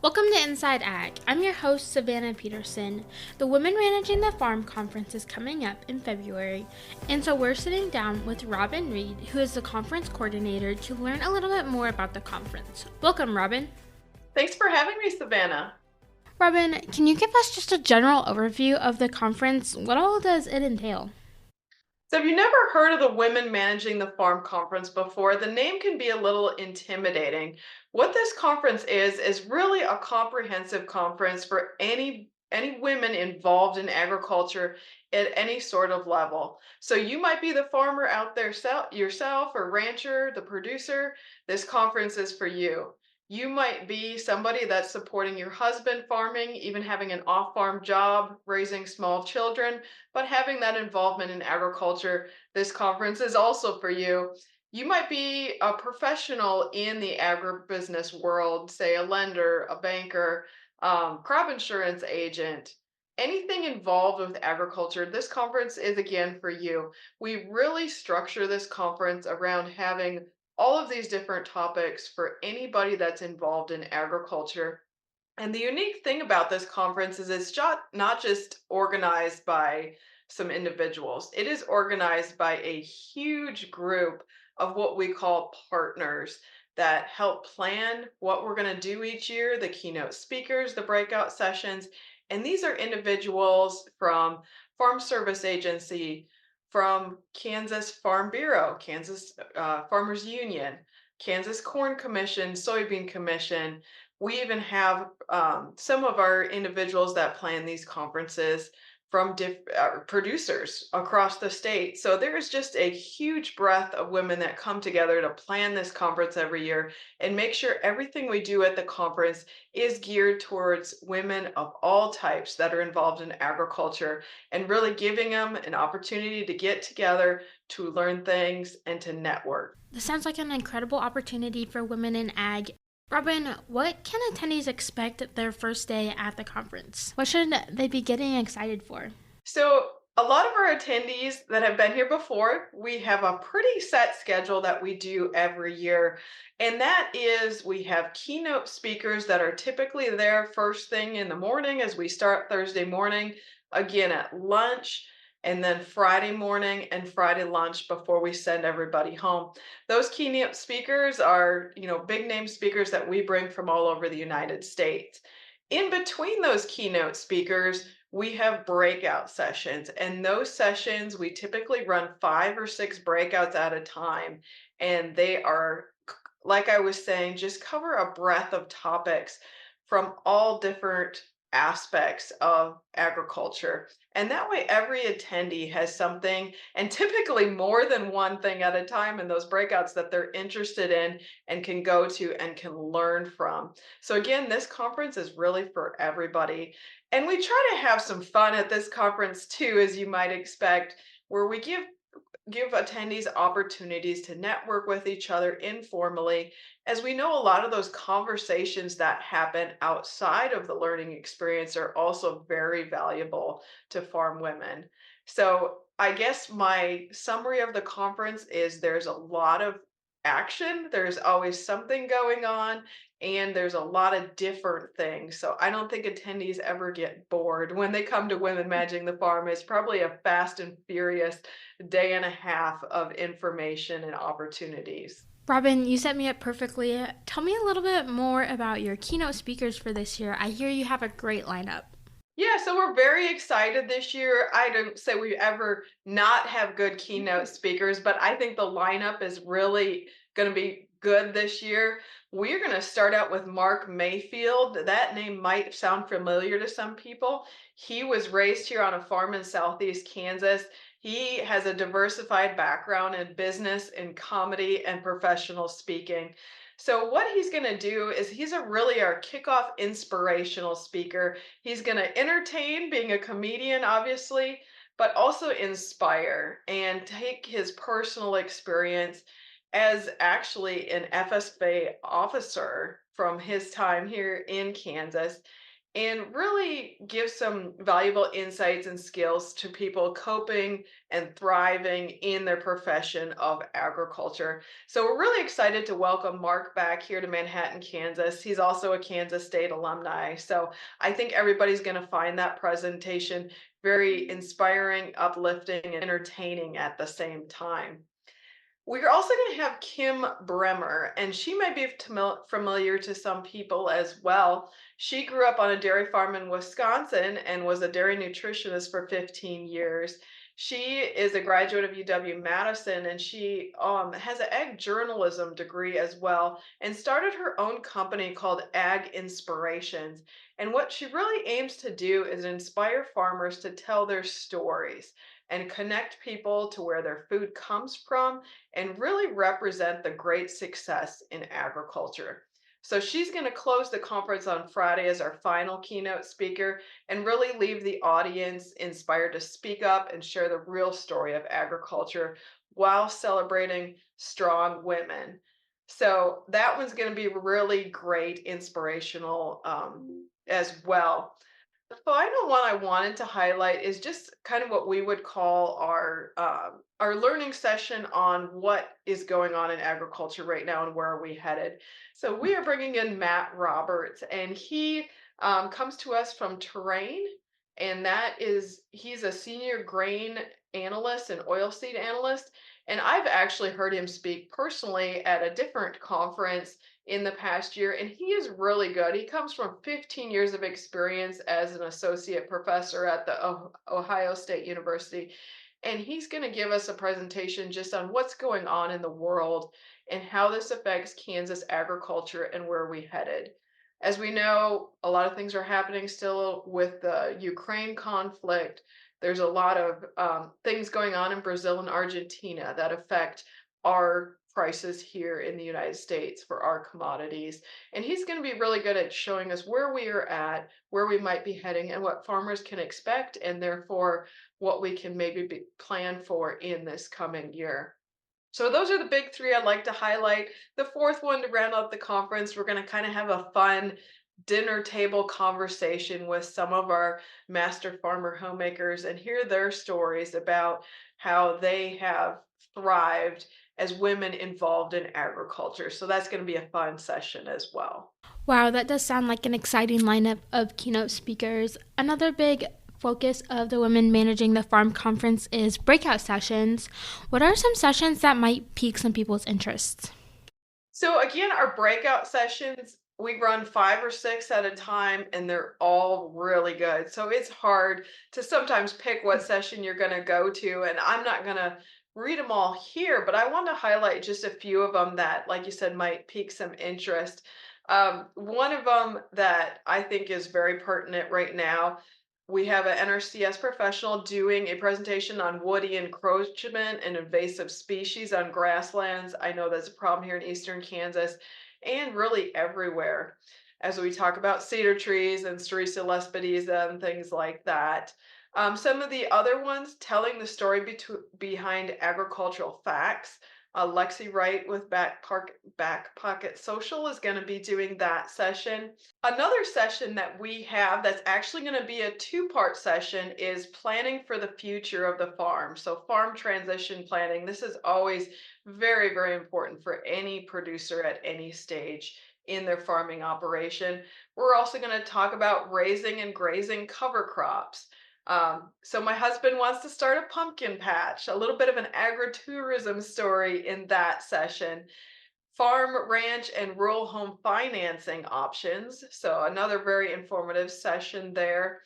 Welcome to Inside Ag. I'm your host, Savannah Peterson. The Women Managing the Farm conference is coming up in February, and so we're sitting down with Robin Reid, who is the conference coordinator, to learn a little bit more about the conference. Welcome, Robin. Thanks for having me, Savannah. Robin, can you give us just a general overview of the conference? What all does it entail? So, if you've never heard of the Women Managing the Farm conference before, the name can be a little intimidating. What this conference is really a comprehensive conference for any women involved in agriculture at any sort of level. So, you might be the farmer out there yourself or rancher, the producer. This conference is for you. You might be somebody that's supporting your husband farming, even having an off-farm job, raising small children, but having that involvement in agriculture. This conference is also for you. You might be a professional in the agribusiness world, say a lender, a banker, crop insurance agent, anything involved with agriculture. This conference is again for you. We really structure this conference around having all of these different topics for anybody that's involved in agriculture. And the unique thing about this conference is it's not just organized by some individuals. It is organized by a huge group of what we call partners that help plan what we're going to do each year, the keynote speakers, the breakout sessions. And these are individuals from Farm Service Agency, from Kansas Farm Bureau, Kansas Farmers Union, Kansas Corn Commission, Soybean Commission. We even have some of our individuals that plan these conferences from producers across the state. So there's just a huge breadth of women that come together to plan this conference every year and make sure everything we do at the conference is geared towards women of all types that are involved in agriculture and really giving them an opportunity to get together, to learn things, and to network. This sounds like an incredible opportunity for women in ag. Robin, what can attendees expect their first day at the conference? What should they be getting excited for? So, a lot of our attendees that have been here before, we have a pretty set schedule that we do every year. And that is we have keynote speakers that are typically there first thing in the morning as we start Thursday morning, again at lunch, and then Friday morning and Friday lunch before we send everybody home. Those keynote speakers are, big name speakers that we bring from all over the United States. In between those keynote speakers, we have breakout sessions, and those sessions we typically run 5 or 6 breakouts at a time. And they are, like I was saying, just cover a breadth of topics from all different aspects of agriculture. And that way, every attendee has something, and typically more than one thing at a time in those breakouts that they're interested in and can go to and can learn from. So, again, this conference is really for everybody. And we try to have some fun at this conference too, as you might expect, where we give attendees opportunities to network with each other informally, as we know a lot of those conversations that happen outside of the learning experience are also very valuable to farm women. So I guess my summary of the conference is there's a lot of action, there's always something going on, and there's a lot of different things. So I don't think attendees ever get bored when they come to Women Managing the Farm. It's probably a fast and furious day and a half of information and opportunities. Robin, you set me up perfectly. Tell me a little bit more about your keynote speakers for this year. I hear you have a great lineup. Yeah, so we're very excited this year. I don't say we ever not have good keynote speakers, but I think the lineup is really going to be good this year. We're going to start out with Mark Mayfield. That name might sound familiar to some people. He was raised here on a farm in southeast Kansas. He has a diversified background in business, in comedy, and professional speaking. So what he's going to do is he's really our kickoff inspirational speaker. He's going to entertain, being a comedian, obviously, but also inspire and take his personal experience as actually an FSFA officer from his time here in Kansas and really give some valuable insights and skills to people coping and thriving in their profession of agriculture. So we're really excited to welcome Mark back here to Manhattan, Kansas. He's also a Kansas State alumni. So I think everybody's going to find that presentation very inspiring, uplifting, and entertaining at the same time. We're also going to have Kim Bremer, and she might be familiar to some people as well. She grew up on a dairy farm in Wisconsin and was a dairy nutritionist for 15 years. She is a graduate of UW-Madison, and she has an ag journalism degree as well, and started her own company called Ag Inspirations. And what she really aims to do is inspire farmers to tell their stories and connect people to where their food comes from and really represent the great success in agriculture. So she's going to close the conference on Friday as our final keynote speaker and really leave the audience inspired to speak up and share the real story of agriculture while celebrating strong women. So that one's going to be really great, inspirational as well. The final one I wanted to highlight is just kind of what we would call our learning session on what is going on in agriculture right now and where are we headed. So we are bringing in Matt Roberts, and he comes to us from Terrain, and he's a senior grain analyst and oilseed analyst. And I've actually heard him speak personally at a different conference in the past year, and he is really good. He comes from 15 years of experience as an associate professor at the Ohio State University, and he's going to give us a presentation just on what's going on in the world and how this affects Kansas agriculture and where we headed. As we know, a lot of things are happening still with the Ukraine conflict. There's a lot of things going on in Brazil and Argentina that affect our prices here in the United States for our commodities. And he's going to be really good at showing us where we are at, where we might be heading, and what farmers can expect, and therefore what we can maybe plan for in this coming year. So those are the big three I'd like to highlight. The fourth one to round out the conference, we're going to kind of have a fun dinner table conversation with some of our master farmer homemakers and hear their stories about how they have thrived as women involved in agriculture. So that's going to be a fun session as well. Wow, that does sound like an exciting lineup of keynote speakers. Another big focus of the Women Managing the Farm conference is breakout sessions. What are some sessions that might pique some people's interests? So again, our breakout sessions, we run 5 or 6 at a time, and they're all really good. So it's hard to sometimes pick what session you're going to go to, and I'm not going to read them all here, but I want to highlight just a few of them that, like you said, might pique some interest. One of them that I think is very pertinent right now, we have an NRCS professional doing a presentation on woody encroachment and invasive species on grasslands. I know that's a problem here in eastern Kansas and really everywhere as we talk about cedar trees and Sericea lespedeza and things like that. Some of the other ones, telling the story behind agricultural facts. Lexi Wright with Back Pocket Social is going to be doing that session. Another session that we have that's actually going to be a two-part session is planning for the future of the farm. So farm transition planning. This is always very, very important for any producer at any stage in their farming operation. We're also going to talk about raising and grazing cover crops. So my husband wants to start a pumpkin patch, a little bit of an agritourism story in that session. Farm, ranch, and rural home financing options. So another very informative session there.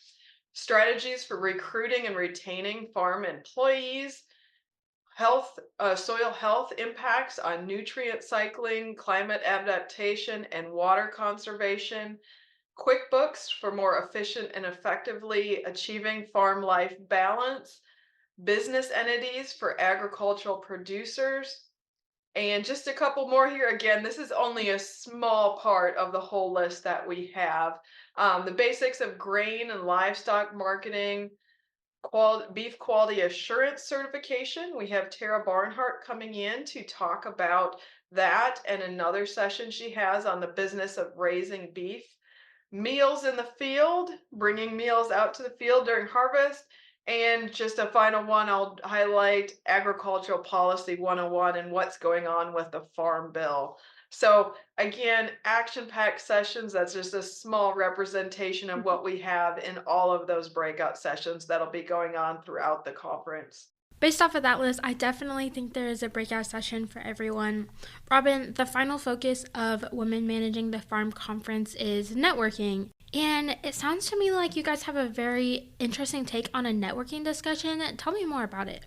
Strategies for recruiting and retaining farm employees. Soil health impacts on nutrient cycling, climate adaptation, and water conservation. QuickBooks for more efficient and effectively achieving farm life balance. Business entities for agricultural producers. And just a couple more here. Again, this is only a small part of the whole list that we have. The basics of grain and livestock marketing, beef quality assurance certification. We have Tara Barnhart coming in to talk about that and another session she has on the business of raising beef. meals in the field, bringing meals out to the field during harvest. And just a final one, I'll highlight agricultural policy 101 and what's going on with the Farm Bill. So, again, action packed sessions. That's just a small representation of what we have in all of those breakout sessions that'll be going on throughout the conference. Based off of that list, I definitely think there is a breakout session for everyone. Robin, the final focus of Women Managing the Farm Conference is networking. And it sounds to me like you guys have a very interesting take on a networking discussion. Tell me more about it.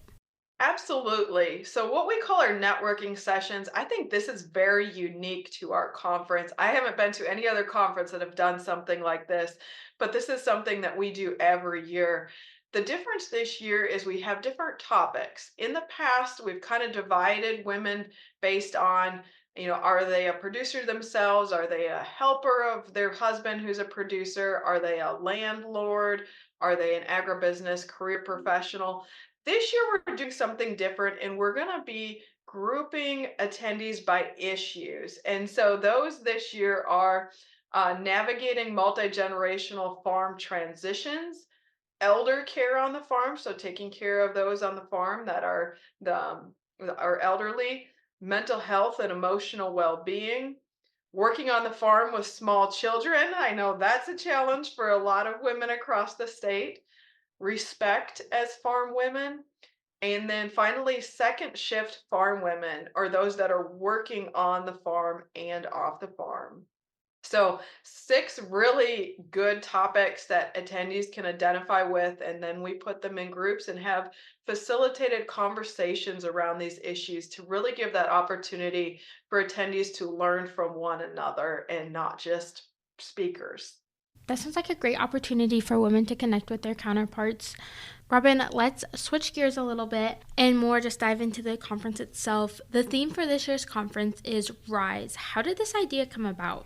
Absolutely. So, what we call our networking sessions, I think this is very unique to our conference. I haven't been to any other conference that have done something like this, but this is something that we do every year. The difference this year is we have different topics. In the past, we've kind of divided women based on, are they a producer themselves? Are they a helper of their husband who's a producer? Are they a landlord? Are they an agribusiness career professional? This year, we're doing something different and we're going to be grouping attendees by issues. And so, those this year are navigating multi generational farm transitions, elder care on the farm, so taking care of those on the farm that are are elderly, mental health and emotional well being, working on the farm with small children. I know that's a challenge for a lot of women across the state, respect as farm women, and then finally, second shift farm women are those that are working on the farm and off the farm. So, six really good topics that attendees can identify with, and then we put them in groups and have facilitated conversations around these issues to really give that opportunity for attendees to learn from one another and not just speakers. That sounds like a great opportunity for women to connect with their counterparts. Robin, let's switch gears a little bit and more just dive into the conference itself. The theme for this year's conference is Rise. How did this idea come about?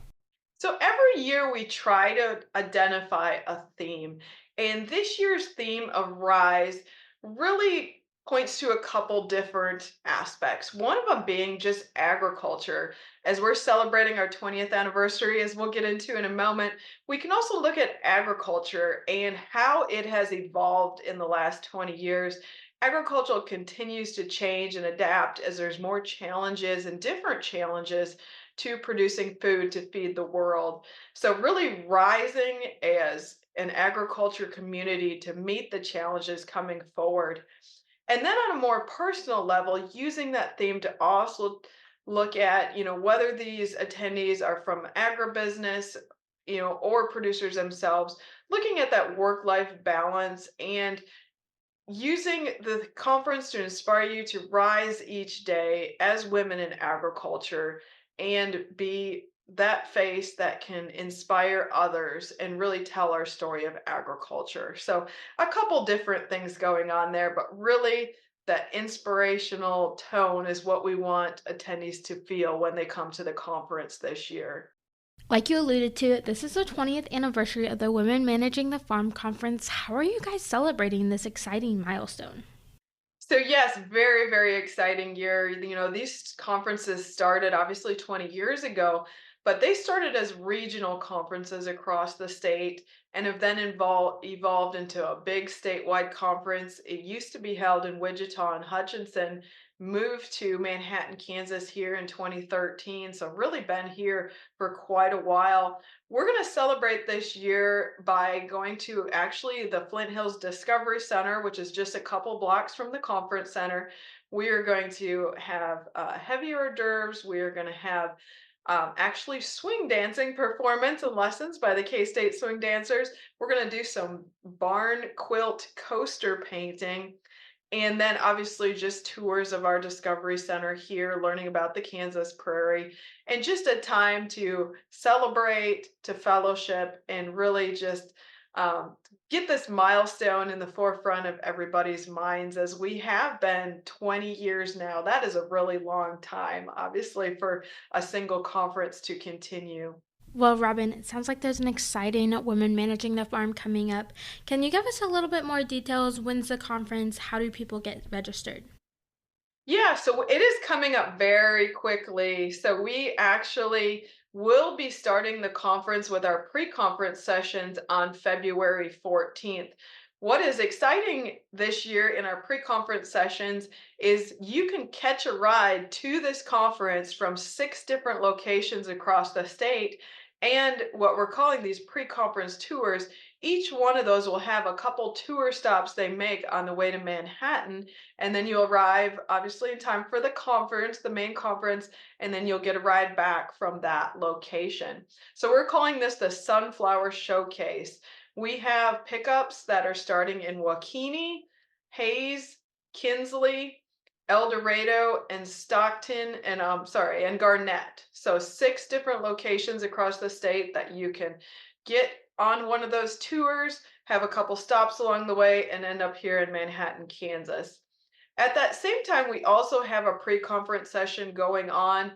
So every year we try to identify a theme. And this year's theme of Rise really points to a couple different aspects. One of them being just agriculture. As we're celebrating our 20th anniversary, as we'll get into in a moment, we can also look at agriculture and how it has evolved in the last 20 years. Agriculture continues to change and adapt as there's more challenges and different challenges to producing food to feed the world. So, really rising as an agriculture community to meet the challenges coming forward. And then on a more personal level, using that theme to also look at, whether these attendees are from agribusiness, or producers themselves, looking at that work-life balance and using the conference to inspire you to rise each day as women in agriculture and be that face that can inspire others and really tell our story of agriculture. So, a couple different things going on there, but really that inspirational tone is what we want attendees to feel when they come to the conference this year. Like you alluded to, this is the 20th anniversary of the Women Managing the Farm Conference. How are you guys celebrating this exciting milestone? So yes, very, very exciting year. These conferences started obviously 20 years ago, but they started as regional conferences across the state and have then evolved into a big statewide conference. It used to be held in Wichita and Hutchinson, moved to Manhattan, Kansas here in 2013. So really been here for quite a while. We're going to celebrate this year by going to actually the Flint Hills Discovery Center, which is just a couple blocks from the conference center. We are going to have heavy hors d'oeuvres. We are going to have actually swing dancing performance and lessons by the K-State swing dancers. We're going to do some barn quilt coaster painting. And then obviously just tours of our Discovery Center here, learning about the Kansas Prairie, and just a time to celebrate, to fellowship, and really just um, get this milestone in the forefront of everybody's minds as we have been 20 years now. That is a really long time, obviously, for a single conference to continue. Well, Robin, it sounds like there's an exciting Women Managing the Farm coming up. Can you give us a little bit more details? When's the conference? How do people get registered? Yeah, so it is coming up very quickly. So we actually will be starting the conference with our pre-conference sessions on February 14th. What is exciting this year in our pre-conference sessions is you can catch a ride to this conference from 6 different locations across the state. And what we're calling these pre-conference tours, each one of those will have a couple tour stops they make on the way to Manhattan, and then you'll arrive obviously in time for the conference, the main conference, and then you'll get a ride back from that location. So we're calling this the Sunflower Showcase. We have pickups that are starting in Waukene, Hayes, Kinsley, El Dorado, and Stockton, and and Garnett. So 6 different locations across the state that you can get on one of those tours, have a couple stops along the way, and end up here in Manhattan, Kansas. At that same time, we also have a pre-conference session going on,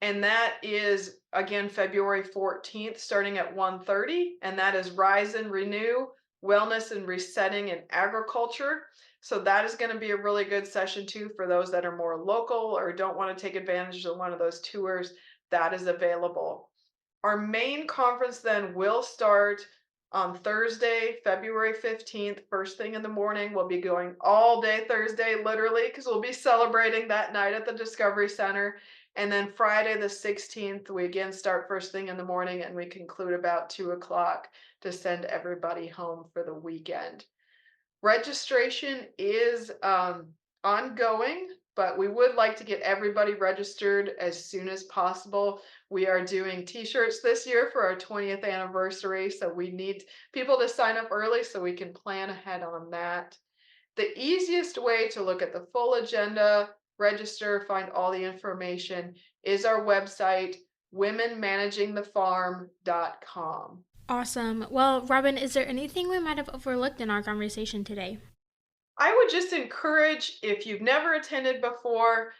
and that is again February 14th, starting at 1:30, and that is Rise and Renew, Wellness and Resetting in Agriculture. So that is going to be a really good session too for those that are more local or don't want to take advantage of one of those tours. That is available. Our main conference then will start on Thursday, February 15th, first thing in the morning. We'll be going all day Thursday, literally, because we'll be celebrating that night at the Discovery Center. And then Friday, the 16th, we again start first thing in the morning and we conclude about 2 o'clock to send everybody home for the weekend. Registration is ongoing, but we would like to get everybody registered as soon as possible. We are doing t-shirts this year for our 20th anniversary, so we need people to sign up early so we can plan ahead on that. The easiest way to look at the full agenda, register, find all the information is our website, womenmanagingthefarm.com. Awesome. Well, Robin, is there anything we might have overlooked in our conversation today? I would just encourage, if you've never attended before,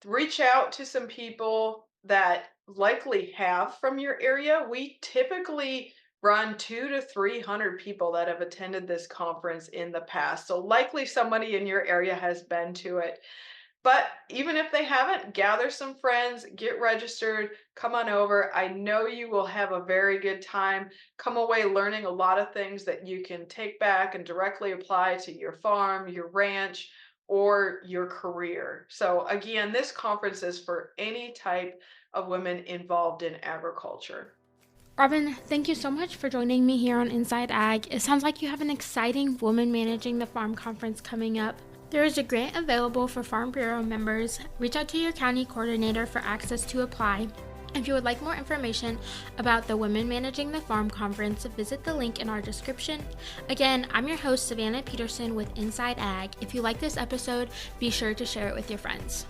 reach out to some people that likely have from your area. We typically run 200 to 300 people that have attended this conference in the past. So likely somebody in your area has been to it. But even if they haven't, gather some friends, get registered, come on over. I know you will have a very good time. Come away learning a lot of things that you can take back and directly apply to your farm, your ranch, or your career. So again, this conference is for any type of women involved in agriculture. Robin, thank you so much for joining me here on Inside Ag. It sounds like you have an exciting Women Managing the Farm conference coming up. There is a grant available for Farm Bureau members. Reach out to your county coordinator for access to apply. If you would like more information about the Women Managing the Farm conference, visit the link in our description. Again, I'm your host, Savannah Peterson with Inside Ag. If you like this episode, be sure to share it with your friends.